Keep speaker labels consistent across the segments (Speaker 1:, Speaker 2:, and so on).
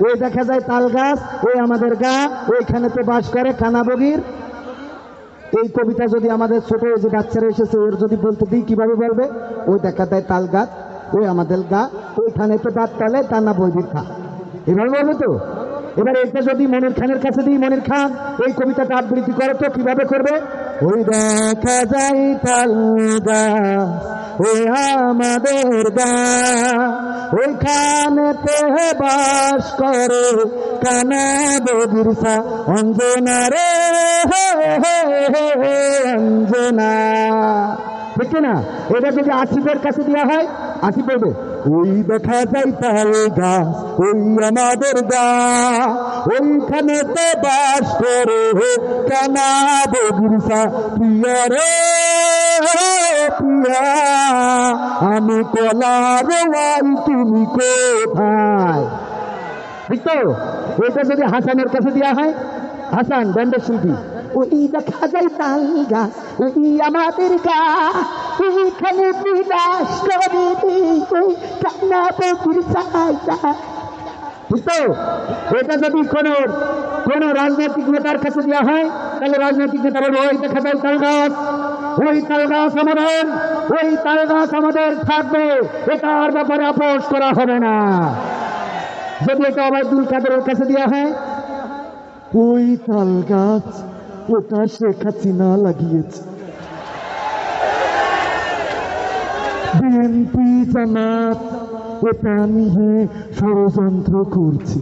Speaker 1: ওই দেখা যায় তাল গাছ, ওই আমাদের গা, ওইখানে তো বাস করে কানাবগির। এই কবিতা যদি আমাদের ছোট যে বাচ্চারা এসেছে ওর যদি বলতে দিই কিভাবে বলবে? ওই দেখা যায় তাল গাছ, ওই আমাদের গা, ওইখানে তো দাঁত তালে টানা বৈদিক খা, এভাবে বলবে তো। এবার এটা যদি মনির খানের কাছে দিই, মনির খান এই কবিতাটা আবৃত্তি করে তো কিভাবে করবে? ওই দেখা যায় তাল গাছ, ওই আমাদের গা, ওইখানেতে বাস করে কানা বগির সা, অঞ্জনা রে অঞ্জনা। ঠিক না? এটা যদি আসিফের কাছে দেওয়া হয়, আসিফ বলবে ওই দেখা যায় তাল গাছ, ওই আমাদের গা, ওইখানেতে বাস করে কানা বগির সা, প্রিয়া রে প্রিয়া, আমি কলার ওয়াল তুমি কোথায়? ঠিক তো? এটা যদি হাসানের কাছে দেওয়া হয়, হাসান ব্যান্ডের শিল্পী, ওই দেখা যায় তাল গাছ, ওই আমাদের গা, ওইখানে বিলাস করে ওই কান্না বকুর সাজা। ঠিক তো? এটা যদি কোন রাজনৈতিক নেতার কাছে দেওয়া হয়, তাহলে রাজনৈতিক নেতা বলবে ওই দেখা যায় তাল গাছ, ওই তাল গাছ আমাদের, ওই তাল গাছ আমাদের থাকবে, এটার ব্যাপারে আপোষ করা হবে না। যদি এটা ওবায়দুল কাদেরের কাছে দেওয়া হয়, ওই তাল গাছ, ওটা শেখ হাসিনা লাগিয়েছে, বিএনপি জামাত ওটা নিয়ে ষড়যন্ত্র করছে,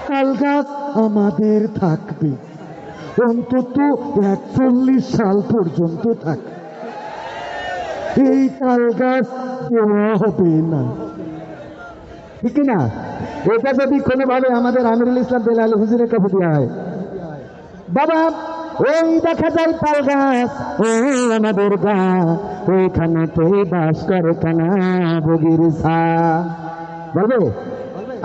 Speaker 1: তাল গাছ আমাদের থাকবে, অন্তত 41 সাল পর্যন্ত থাকবে, এই তাল গাছ দেওয়া হবে না। ঠিক না? এটা যদি কোনোভাবে আমাদের আমিরুল ইসলাম বেলাল হুজুরের কাছে দেওয়া হয়, বাবা ওই দেখা যায় তাল গাছ, ওই আমাদের গা, ওইখানে তো বাস করে কানা বগির সা, বলবে?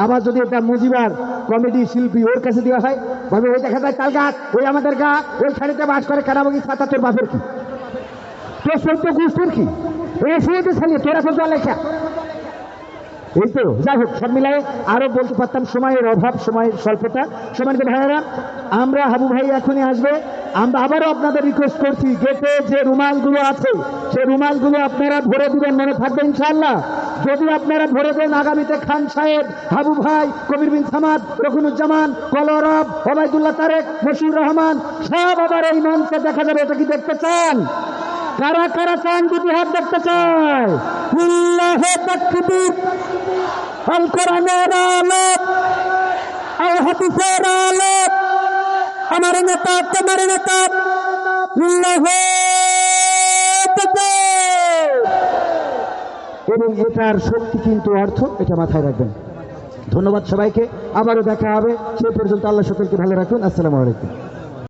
Speaker 1: আবার যদি এটা মুজিবার কমেডি শিল্পী ওর কাছে দেওয়া হয়, বলবে ওই দেখা যায় তাল গাছ, ওই আমাদের গা, ওইখানেতে বাস করে কানা বগির সা, তোর বাপের কি, তোর সত্য গোষ্ঠীর কি, এই শুরুতে ছাড়িয়ে তোরা সব লেখা। এই তো যাই হোক, সব মিলাই আরো বলতে পারতাম, সময়ের অভাব, সময়ের স্বল্পতা। সময় ভাইয়েরা, আমরা হাবু ভাই এখনই আসবে, আমরা আবারও আপনাদের রিকোয়েস্ট করছি, গেটে যে রুমালগুলো আছে সেই রুমালগুলো আপনারা ভরে দিবেন, মনে থাকবে ইনশাআল্লাহ। যদি আপনারা ভরে দেন, আগামীতে খান সাহেব, হাবু ভাই, কবির বিন সামাদ, রকুনুজ্জামান, কলরব, ওবায়দুল্লাহ তারেক, মশিউর রহমান সব আবার এই মঞ্চে দেখা যাবে। এটা কি দেখতে চান? কারা কারা চান দুটি হাত দেখতে চায়? আল্লাহু তাকবীর, আল কোরআনের আলোক, আল হাদিসের আলোক, আমার নেতা তোমার নেতা, আল্লাহু তাকবীর। এবং এটার শক্তি কিন্তু অর্থ, এটা মাথায় রাখবেন। ধন্যবাদ সবাইকে, আবারও দেখা হবে, সে পর্যন্ত আল্লাহ সকলকে ভালো রাখুন। আসসালামু আলাইকুম।